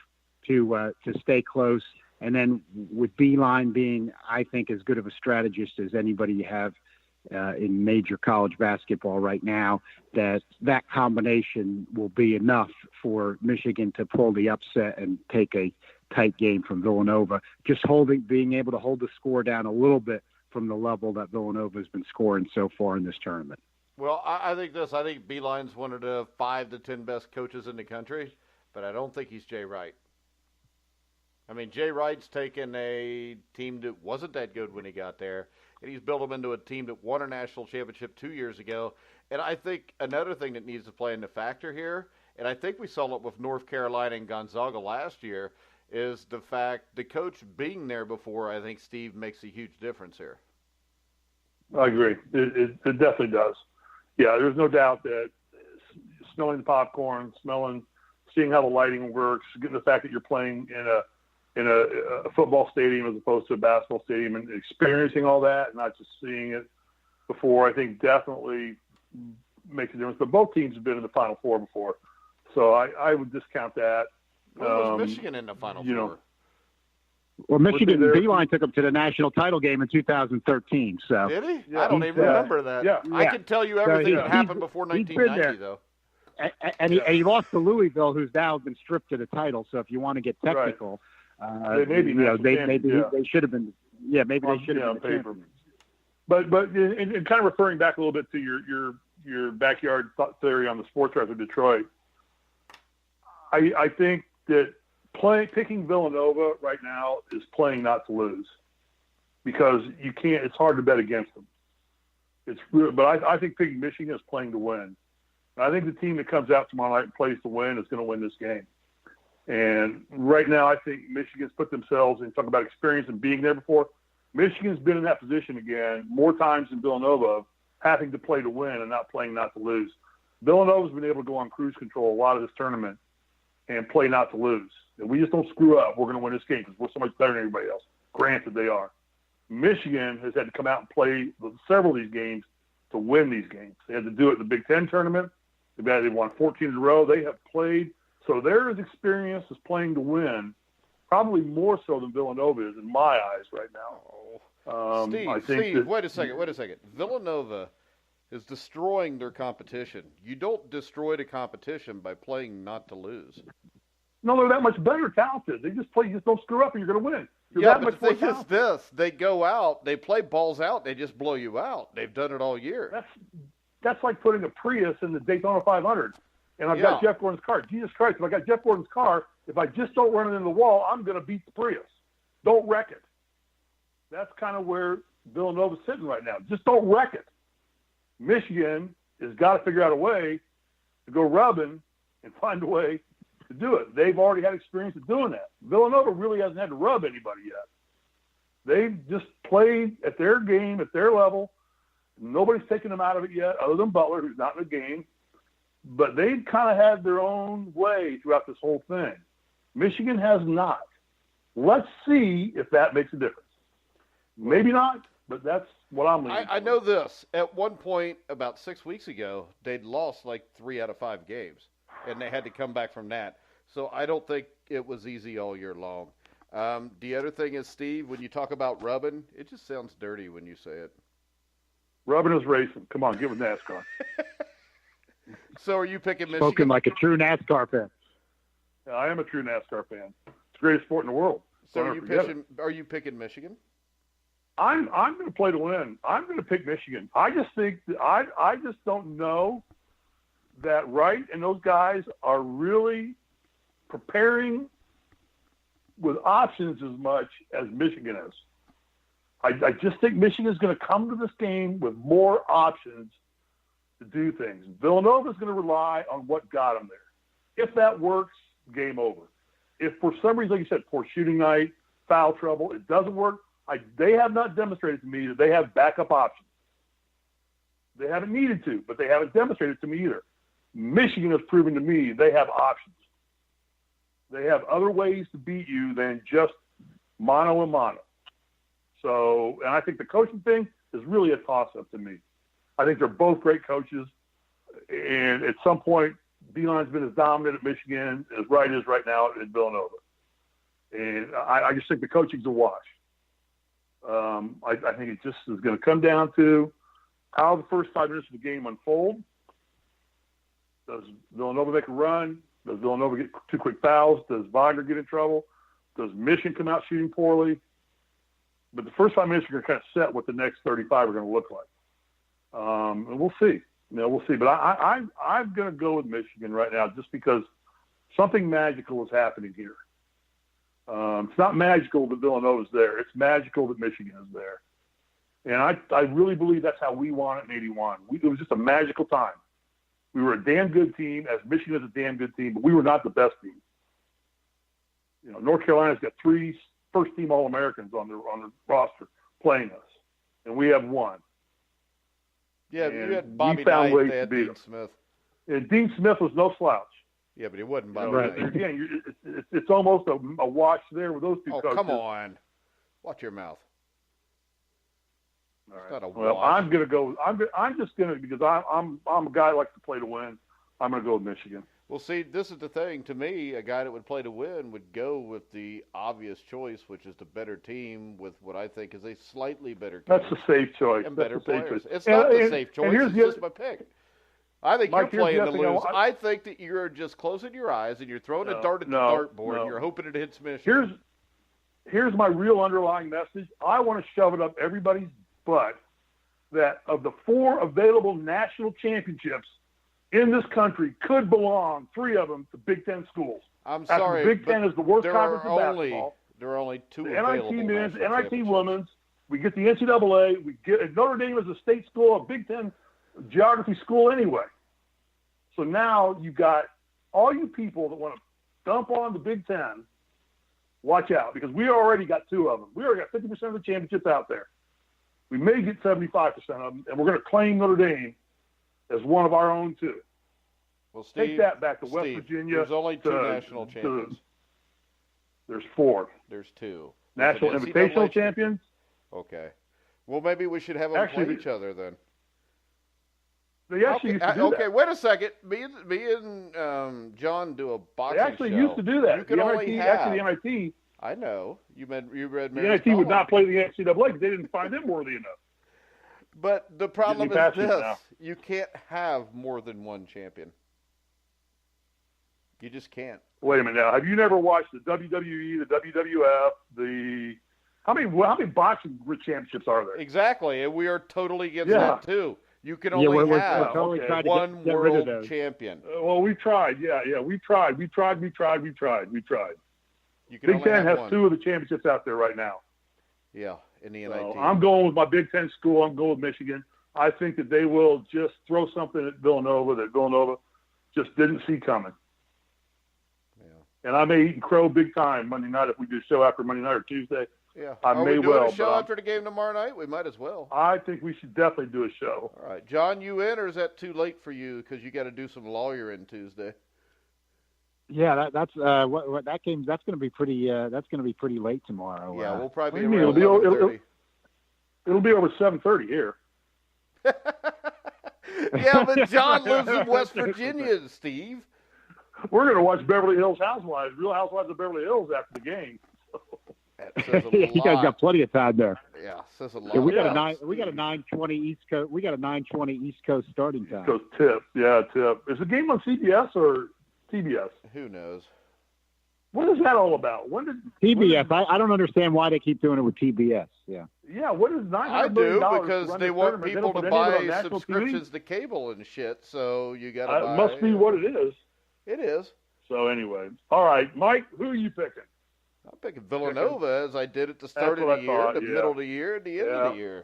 to stay close. And then with Beeline being, I think, as good of a strategist as anybody you have in major college basketball right now, that combination will be enough for Michigan to pull the upset and take a tight game from Villanova. Just being able to hold the score down a little bit from the level that Villanova has been scoring so far in this tournament. Well, I think Beeline's one of the 5 to 10 best coaches in the country, but I don't think he's Jay Wright. I mean, Jay Wright's taken a team that wasn't that good when he got there, and he's built them into a team that won a national championship 2 years ago. And I think another thing that needs to play into factor here, and I think we saw it with North Carolina and Gonzaga last year, is the fact the coach being there before, I think, Steve, makes a huge difference here. I agree. It definitely does. Yeah, there's no doubt that smelling the popcorn, seeing how the lighting works, getting the fact that you're playing in a football stadium as opposed to a basketball stadium, and experiencing all that, not just seeing it before, I think definitely makes a difference. But both teams have been in the Final Four before, so I would discount that. When was Michigan in the Final Four? Well, Michigan Beeline took them to the national title game in 2013. So did he? Yeah, I don't even remember that. Yeah. I can tell you everything that happened before 1990, though. And he lost to Louisville, who's now been stripped of the title. So if you want to get technical, they should have been. Yeah, maybe they should have been. Paper. But in kind of referring back a little bit to your backyard theory on the sports writers of Detroit, I think that picking Villanova right now is playing not to lose, because you can't. It's hard to bet against them. But I think picking Michigan is playing to win. And I think the team that comes out tomorrow night and plays to win is going to win this game. And right now, I think Michigan's put themselves in, talking about experience and being there before. Michigan's been in that position again more times than Villanova, having to play to win and not playing not to lose. Villanova's been able to go on cruise control a lot of this tournament and play not to lose. And we just don't screw up. We're going to win this game because we're so much better than everybody else. Granted, they are. Michigan has had to come out and play several of these games to win these games. They had to do it in the Big Ten tournament. They've won 14 in a row. They have played So they're as experienced as playing to win, probably more so than Villanova is in my eyes right now. Steve, wait a second. Villanova is destroying their competition. You don't destroy the competition by playing not to lose. No, they're that much better talented. They just play. You just don't screw up, and you're going to win. Yeah, but the thing is this: they go out, they play balls out, they just blow you out. They've done it all year. That's like putting a Prius in the Daytona 500, and I've got Jeff Gordon's car. Jesus Christ, if I got Jeff Gordon's car, if I just don't run it into the wall, I'm going to beat the Prius. Don't wreck it. That's kind of where Villanova's sitting right now. Just don't wreck it. Michigan has got to figure out a way to go rubbing and find a way to do it. They've already had experience of doing that. Villanova really hasn't had to rub anybody yet. They've just played at their game, at their level. Nobody's taken them out of it yet, other than Butler, who's not in the game. But they've kind of had their own way throughout this whole thing. Michigan has not. Let's see if that makes a difference. Maybe not, but that's what I'm leaning I know this. At one point, about 6 weeks ago, they'd lost like 3 out of 5 games, and they had to come back from that. So I don't think it was easy all year long. The other thing is, Steve, when you talk about rubbing, it just sounds dirty when you say it. Rubbing is racing. Come on, give it NASCAR. So are you picking Michigan? Spoken like a true NASCAR fan. Yeah, I am a true NASCAR fan. It's the greatest sport in the world. So are you picking Michigan? I'm going to play to win. I'm going to pick Michigan. I just think that I just don't know that Wright and those guys are really preparing with options as much as Michigan is. I just think Michigan is going to come to this game with more options to do things. Villanova is going to rely on what got them there. If that works, game over. If for some reason, like you said, poor shooting night, foul trouble, it doesn't work, they have not demonstrated to me that they have backup options. They haven't needed to, but they haven't demonstrated to me either. Michigan has proven to me they have options. They have other ways to beat you than just mano a mano. So, and I think the coaching thing is really a toss-up to me. I think they're both great coaches, and at some point, Beilein's been as dominant at Michigan as Wright is right now at Villanova. And I just think the coaching's a wash. I think it just is going to come down to how the first 5 minutes of the game unfold. Does Villanova make a run? Does Villanova get 2 quick fouls? Does Wagner get in trouble? Does Michigan come out shooting poorly? But the first 5 minutes are going to kind of set what the next 35 are going to look like. And we'll see. We'll see. But I'm going to go with Michigan right now just because something magical is happening here. It's not magical that Villanova's there. It's magical that Michigan is there. And I really believe that's how we won it in 81. It was just a magical time. We were a damn good team, as Michigan is a damn good team, but we were not the best team. North Carolina's got 3 first-team All-Americans on the roster playing us, and we have 1. Yeah, and you had Bobby we found Knight, ways they had to beat Dean them. Smith. And Dean Smith was no slouch. Yeah, but he wasn't Bobby Right. Knight. Again, it's almost a wash there with those two coaches. Come on. Watch your mouth. All right. Not a Well, wash. I'm going to go. I'm just going to, because I'm a guy that likes to play to win. I'm going to go with Michigan. Well, see, this is the thing. To me, a guy that would play to win would go with the obvious choice, which is the better team with what I think is a slightly better coach. That's the safe choice. And That's better the safe players. choice. It's not the And safe choice. here's It's the just my pick. I think Mike, you're playing to here's the other lose. thing I think that you're just closing your eyes and you're throwing a dart at the dartboard and you're hoping it hits Michigan. Here's my real underlying message. I want to shove it up everybody's butt that of the 4 available national championships in this country could belong, 3 of them, to Big Ten schools. I'm sorry, the Big Ten is the worst conference in only, basketball. There are only 2 The available NIT men's, national NIT championships. women's. We get the NCAA. We get Notre Dame is a state school, a Big Ten geography school anyway. So now you've got all you people that want to dump on the Big Ten. Watch out, because we already got 2 of them. We already got 50% of the championships out there. We may get 75% of them, and we're going to claim Notre Dame as one of our own too. Well, Steve, take that back to West Virginia. There's only 2 national champions. There's 4. There's 2. National Invitational champions. Okay. Well, maybe we should have them play each other then. They actually used to do okay, that. wait a second. Me and John do a boxing They actually show. used to do that. You can only have. Actually, the NIT. I know. You read The Mary's NIT would column. not play the NCAA because they didn't find them worthy enough. But the problem is passionate this: now. you can't have more than one champion. You just can't. Wait a minute now. Have you never watched the WWE, the WWF, how many boxing championships are there? Exactly, and we are totally against that too. You can only we're have totally trying to one get rid of world those. champion. Well, we tried. Yeah, we tried. You can Big only Ten have has one. 2 of the championships out there right now. Yeah, in the NIT. So I'm going with my Big Ten school. I'm going with Michigan. I think that they will just throw something at Villanova that Villanova just didn't see coming. Yeah. And I may eat crow big time Monday night if we do a show after Monday night or Tuesday. Yeah. I Are may we doing well, a show but after the game tomorrow night? We might as well. I think we should definitely do a show. All right, John, you in, or is that too late for you because you got to do some lawyering Tuesday? Yeah, that's what that game. That's going to be pretty. That's going to be pretty late tomorrow. Yeah, we'll probably be what do you around mean? 11:30. It'll be over 7:30 here. Yeah, but John lives in West Virginia, Steve. We're going to watch Beverly Hills Housewives, Real Housewives of Beverly Hills after the game. That says a you guys lot. got plenty of time there. Yeah, says a lot. Yeah, we got Yeah. a 9:20 East Coast. We got a 9:20 East Coast starting time. Goes tip. Yeah, tip. Is the game on CBS or TBS? Who knows? What is that all about? When did TBS. I don't understand why they keep doing it with TBS. Yeah. Yeah, what is $900 I million do because run they this want tournament? They people don't to put any of it on buy national subscriptions TV? to cable and shit. So you got to buy. It must be what it is. It is. So anyway, all right, Mike, who are you picking? I'm picking Villanova as I did at the start of what the I year, thought, the yeah. middle of the year, and the end of Yeah.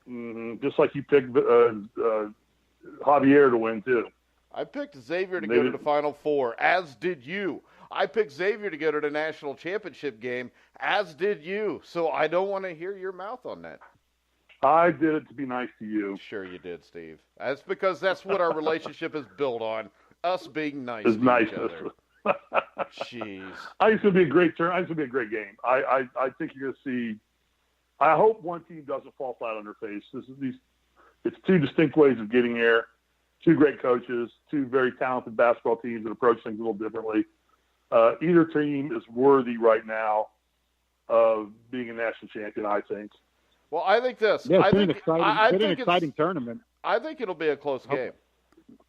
the year. Just like you picked Javier to win too. I picked Xavier to Maybe- go to the Final Four, as did you. I picked Xavier to go to the national championship game, as did you. So I don't want to hear your mouth on that. I did it to be nice to you. Sure you did, Steve. That's because that's what our relationship is built on, us being nice It's to nice. each other. Jeez. I think it's going to be a great turn. I think it's going to be a great game. I think you're going to see. I hope one team doesn't fall flat on their face. It's 2 distinct ways of getting here. 2 great coaches, 2 very talented basketball teams that approach things a little differently. Either team is worthy right now of being a national champion, I think. Well, I think this. Yeah, I it's been think, an exciting tournament. I think it'll be a close game.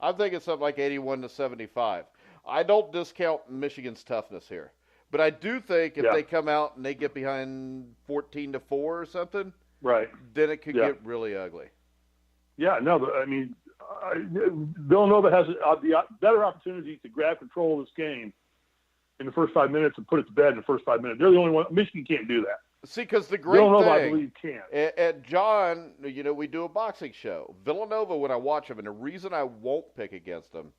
I think it's something like 81-75. I don't discount Michigan's toughness here, but I do think if they come out and they get behind 14-4 or something, Right. then it could get really ugly. Yeah, no, I mean, Villanova has the better opportunity to grab control of this game in the first 5 minutes and put it to bed in the first 5 minutes. They're the only one. Michigan can't do that. See, because the great Villanova, I thing, believe, can. at John, we do a boxing show. Villanova, when I watch them, and the reason I won't pick against them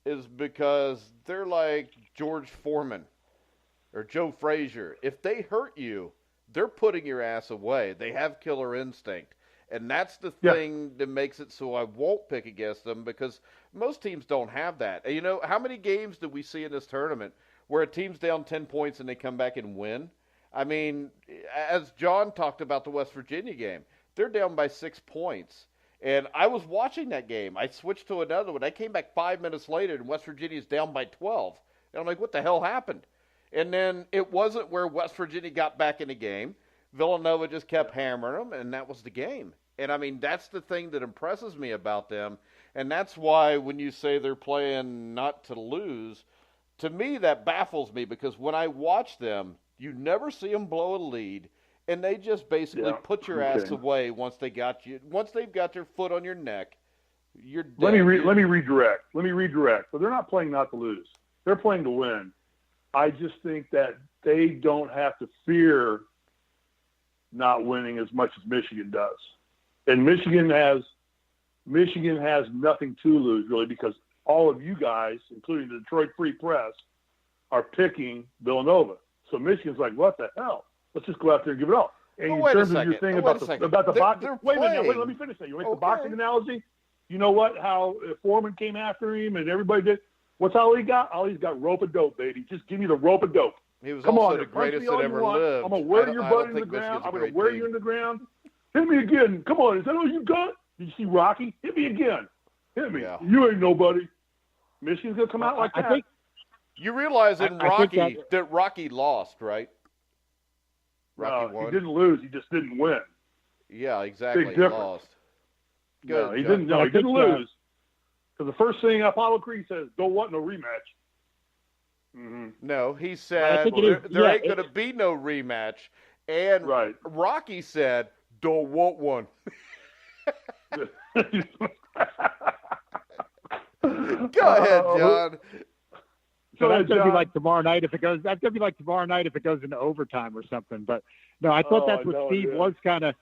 is because they're like George Foreman or Joe Frazier. If they hurt you, they're putting your ass away. They have killer instinct. And that's the thing that makes it so I won't pick against them, because most teams don't have that. And how many games did we see in this tournament where a team's down 10 points and they come back and win? I mean, as John talked about the West Virginia game, they're down by 6 points. And I was watching that game. I switched to another one. I came back 5 minutes later, and West Virginia's down by 12. And I'm like, what the hell happened? And then it wasn't where West Virginia got back in the game. Villanova just kept hammering them, and that was the game. And, I mean, that's the thing that impresses me about them. And that's why when you say they're playing not to lose, to me that baffles me, because when I watch them, you never see them blow a lead. And they just basically put your ass away once they've got their foot on your neck. You're dead. Let me redirect. So they're not playing not to lose. They're playing to win. I just think that they don't have to fear not winning as much as Michigan does. And Michigan has nothing to lose, really, because all of you guys, including the Detroit Free Press, are picking Villanova. So Michigan's like, what the hell? Let's just go out there and give it all. And in terms of your thing about the boxing, wait a minute, let me finish that. You make the boxing analogy. You know what? How Foreman came after him and everybody did. What's Ali got? Ali's got rope a dope, baby. Just give me the rope a dope. He was Come also on, the greatest that ever lived. I'm gonna wear your butt in the ground. I'm gonna wear you in the ground. Hit me again. Come on, is that all you got? Did you see Rocky? Hit me again. Hit me. Yeah. You ain't nobody. Michigan's going to come out like that. I think You realize in I think Rocky that Rocky lost, right? Rocky no, won. he didn't lose. He just didn't win. Yeah, exactly. Big He difference. lost. No, Good, he John. didn't. No, I he didn't think, lose. Because the first thing Apollo Creed says, "Don't want no rematch." Mm-hmm. No, he I said think it there, is- there yeah, ain't going to be no rematch. And Right. Rocky said, don't want one. Go ahead, John. So that's going to be John. like tomorrow night if it goes. That's going to be like tomorrow night if it goes into overtime or something. But no, I thought that's what Steve was kind of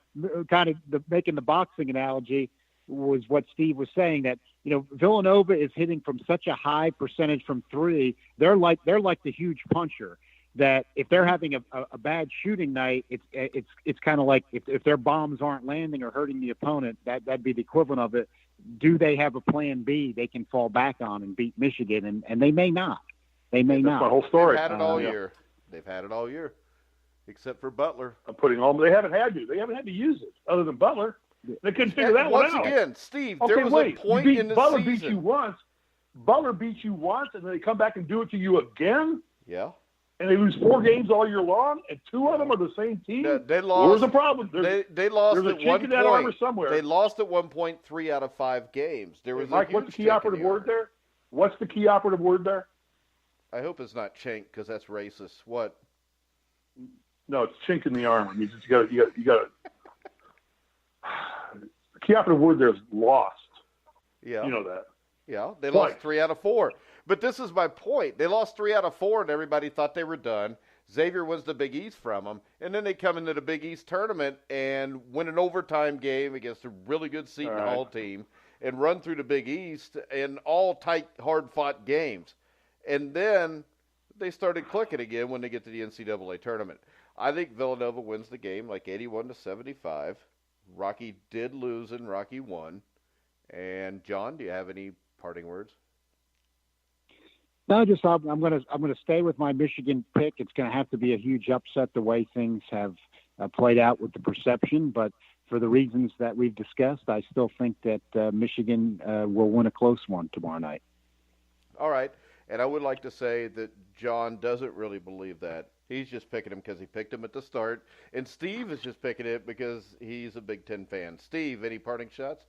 making the boxing analogy. Was what Steve was saying, that Villanova is hitting from such a high percentage from three. They're like the huge puncher. That if they're having a bad shooting night, it's kind of like if their bombs aren't landing or hurting the opponent, that'd be the equivalent of it. Do they have a plan B they can fall back on and beat Michigan? And they may not. They may not. That's my whole story. They've had it all year. They've had it all year, except for Butler. I'm putting all. They haven't had to. They haven't had to use it other than Butler. They couldn't figure that one out. Once again, Steve, Okay, there was wait. a point in the Butler season. beat you once. Butler beat you once, and then they come back and do it to you again. Yeah. And they lose 4 games all year long, and 2 of them are the same team. They lost. Where's the problem? They lost there's at a chink one in that armor point. somewhere. They lost at 1 point 3 out of 5 games. There was Mike, a what's the huge key chink operative in the word armor. there? What's the key operative word there? I hope it's not chink because that's racist. What? No, it's chink in the armor. It means you got. The key operative word there is lost. Yeah. You know that. Yeah, they Twice. lost 3 out of 4. But this is my point. They lost 3 out of 4, and everybody thought they were done. Xavier wins the Big East from them, and then they come into the Big East tournament and win an overtime game against a really good Seton Hall team and run through the Big East in all tight, hard-fought games. And then they started clicking again when they get to the NCAA tournament. I think Villanova wins the game like 81-75. Rocky did lose and Rocky won. And John, do you have any parting words? No, just I'm going to stay with my Michigan pick. It's going to have to be a huge upset the way things have played out with the perception, but for the reasons that we've discussed, I still think that Michigan will win a close one tomorrow night. All right, and I would like to say that John doesn't really believe that. He's just picking him because he picked him at the start, and Steve is just picking it because he's a Big Ten fan. Steve, any parting shots?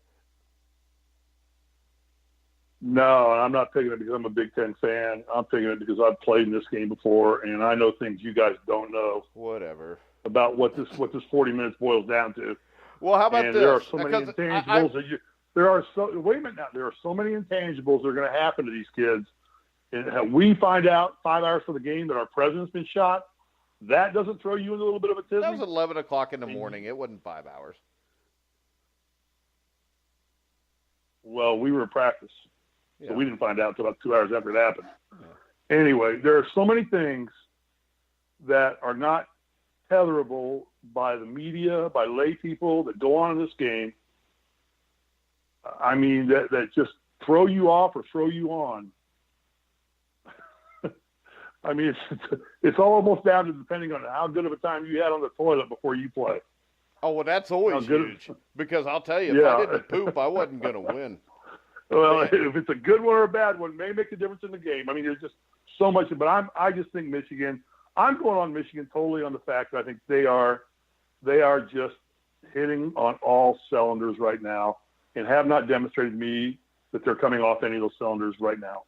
No, I'm not picking it because I'm a Big Ten fan. I'm picking it because I've played in this game before, and I know things you guys don't know. Whatever. About what this 40 minutes boils down to. Well, how about and this? There are so many Because intangibles that you. There are so. Wait a minute now. There are so many intangibles that are going to happen to these kids. And we find out 5 hours for the game that our president's been shot. That doesn't throw you in a little bit of a tizzy. That was 11 o'clock in the morning. It wasn't 5 hours. Well, we were in practice. Yeah. So we didn't find out until about 2 hours after it happened. Yeah. Anyway, there are so many things that are not tetherable by the media, by lay people that go on in this game. I mean, that just throw you off or throw you on. I mean, it's almost down to depending on how good of a time you had on the toilet before you play. Oh, well, that's always huge. Because I'll tell you, if I didn't poop, I wasn't going to win. Well, if it's a good one or a bad one, it may make a difference in the game. I mean, there's just so much. But I just think Michigan. I'm going on Michigan totally on the fact that I think they are just hitting on all cylinders right now, and have not demonstrated to me that they're coming off any of those cylinders right now.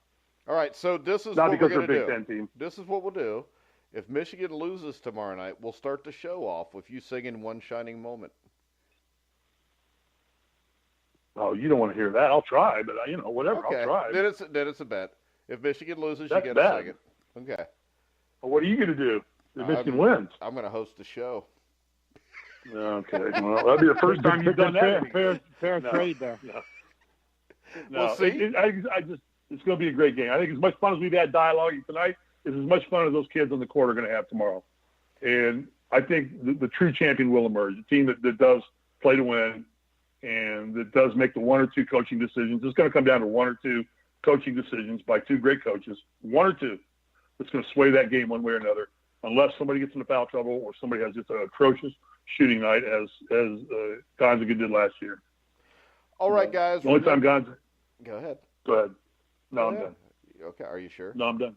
All right, so this is not what because we're they're going a Big to do. Ten team. This is what we'll do. If Michigan loses tomorrow night, we'll start the show off with you singing "One Shining Moment." Oh, you don't want to hear that? I'll try, but whatever. Okay. I'll try. Then it's a bet. If Michigan loses, That's you got to bad. sing it. Okay. Well, what are you going to do if Michigan wins? I'm going to host the show. Okay. Well, that'll be the first time you've done that. Fair trade there. No. We'll see. It's going to be a great game. I think as much fun as we've had dialoguing tonight is as much fun as those kids on the court are going to have tomorrow. And I think the true champion will emerge, a team that does play to win and that does make the 1 or 2 coaching decisions. It's going to come down to 1 or 2 coaching decisions by 2 great coaches, 1 or 2. That's going to sway that game one way or another, unless somebody gets into foul trouble or somebody has just an atrocious shooting night as Gonzaga did last year. All right, guys. The only time Gonzaga Go ahead. Go ahead. No, Go I'm ahead. done. Okay, are you sure? No, I'm done.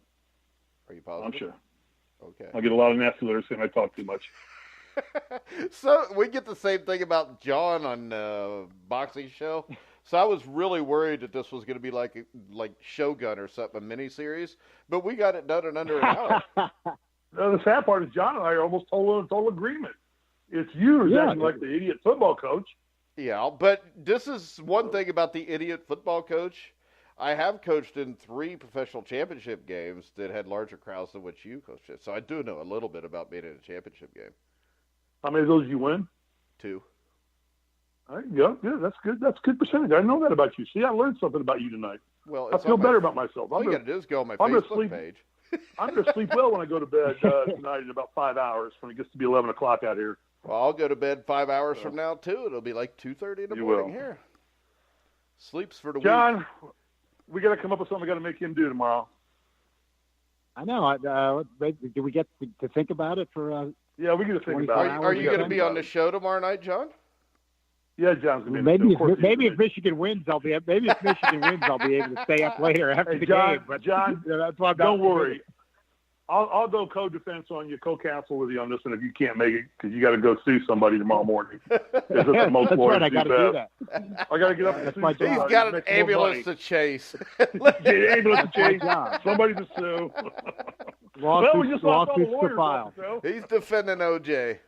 Are you positive? I'm sure. Okay. I get a lot of nasty letters saying I talk too much. So we get the same thing about John on boxing show. So I was really worried that this was going to be like Shogun or something, a miniseries, but we got it done in under an hour. The sad part is John and I are almost total agreement. It's you who's acting like the idiot football coach. Yeah, but this is one thing about the idiot football coach. I have coached in 3 professional championship games that had larger crowds than what you coached at. So I do know a little bit about being in a championship game. How many of those you win? 2. There you go. Yeah, that's good. That's a good percentage. I know that about you. See, I learned something about you tonight. Well, I feel better about myself. All you got to do is go on my Facebook page. I'm going to sleep well when I go to bed tonight in about 5 hours when it gets to be 11 o'clock out here. Well, I'll go to bed 5 hours from now, too. It'll be like 2:30 in the morning here. Sleeps for the week. John, we got to come up with something we got to make him do tomorrow. I know. Do we get to think about it for? Yeah, we got to think about it. Are you going to be on the show tomorrow night, John? Yeah, John's going to be. Maybe if Michigan wins, I'll be able to stay up later after the game. But John, that's why don't worry. I'll go co-defense on you, co-counsel with you on this one if you can't make it because you got to go see somebody tomorrow morning. That's right. I got to do that. I got to get up. That's my job. He's got an ambulance to chase. Ambulance to chase. Somebody to sue. Lawsuits to file. He's defending OJ.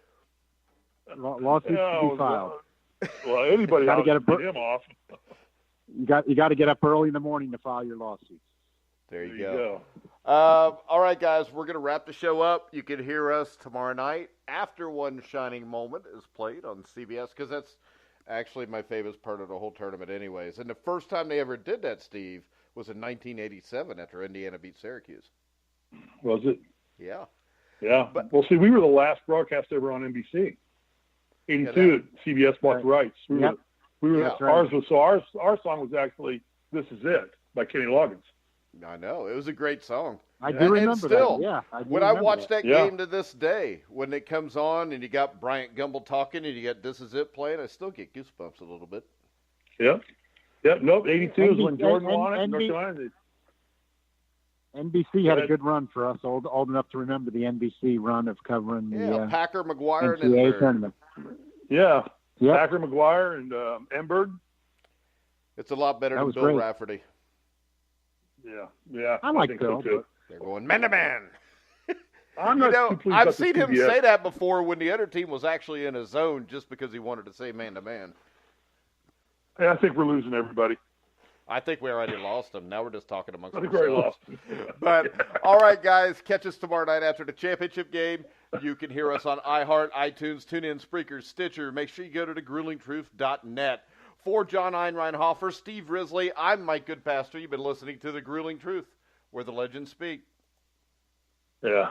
Lawsuits to be filed. Well, anybody got to get him off. You got to get up early in the morning to file your lawsuits. There you go. All right, guys, we're going to wrap the show up. You can hear us tomorrow night after One Shining Moment is played on CBS because that's actually my favorite part of the whole tournament anyways. And the first time they ever did that, Steve, was in 1987 after Indiana beat Syracuse. Was it? Yeah. Yeah. Well, see, we were the last broadcast ever on NBC. 82, CBS bought the rights. Our song was actually "This Is It" by Kenny Loggins. I know. It was a great song. I do remember that. Yeah. When I watch that game to this day, when it comes on and you got Bryant Gumbel talking and you got "This Is It" playing, I still get goosebumps a little bit. Yeah. Yep. Nope. 82 is when Jordan won it. North Carolina. NBC had a good run for us, old enough to remember the NBC run of covering the Packer, McGuire, NCAA tournament. Yeah. Yep. Packer, McGuire, and Emberg. It's a lot better than Bill Rafferty. Yeah. I like Bill. So too. They're going man-to-man. I'm not I've seen him say that before when the other team was actually in a zone just because he wanted to say man-to-man. Hey, I think we're losing everybody. I think we already lost them. Now we're just talking amongst ourselves. I think we already lost. But, all right, guys, catch us tomorrow night after the championship game. You can hear us on iHeart, iTunes, TuneIn, Spreaker, Stitcher. Make sure you go to thegruelingtruth.net. For John Einreinhofer, Steve Risley, I'm Mike Goodpaster. You've been listening to The Grueling Truth, where the legends speak. Yeah.